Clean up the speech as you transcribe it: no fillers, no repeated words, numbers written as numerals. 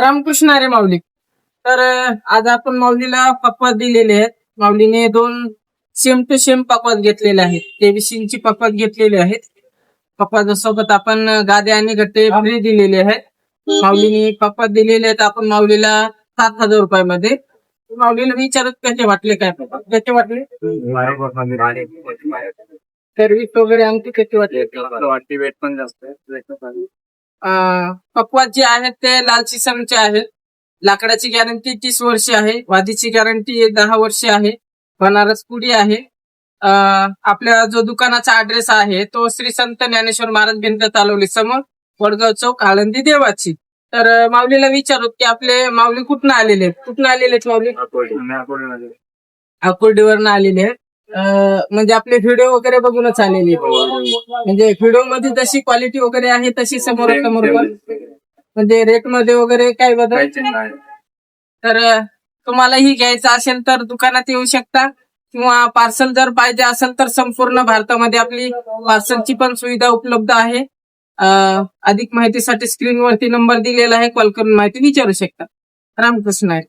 रामकृष्ण हरी माऊली. तर आज आपण माऊलीला पकवास दिलेले आहेत. माऊलीने 2 सेम टू सेम पकवास घेतलेले आहेत. 23 इंची पकवास घेतलेले आहेत. पकवासासोबत आपण गाद्या आणि गट्टे फ्री दिलेले आहेत. माऊलीने पकवास दिलेले आहेत आपण माऊलीला 7,000 रुपयामध्ये. माऊलीला विचारत कसे वाटले, काय कसे वाटले, सर्व्हिस वगैरे आमची कशी वाटली? वेट पण जास्त पकवास जे आहेत ते लाल सिसमचे आहेत. लाकडाची गॅरंटी 30 वर्ष आहे. वादीची गॅरंटी 10 वर्ष आहे. बनारस पुडी आहे. आपल्या जो दुकानाचा ऍड्रेस आहे तो श्री संत ज्ञानेश्वर महाराज भिंत चालवली समोर, वडगाव चौक, आळंदी, देवाची. तर माऊलीला विचारू की आपले माऊली कुठून आलेले आहेत? कुठून आलेले आहेत माऊली? अकोर्डीवरनं आलेले आहेत. म्हणजे आपले व्हिडिओ वगैरे बघूनच आलेले आहेत. म्हणजे व्हिडिओ मध्ये जशी क्वालिटी वगैरे आहे तशी समोर म्हणजे रेट मध्ये वगैरे काय बदल? तर तुम्हाला ही घ्यायचं असेल तर दुकानात येऊ शकता, किंवा पार्सल जर पाहिजे असेल तर संपूर्ण भारतामध्ये आपली पार्सलची पण सुविधा उपलब्ध आहे. अधिक माहितीसाठी स्क्रीनवरती नंबर दिलेला आहे, कॉल करून माहिती विचारू शकता. रामकृष्ण आहे.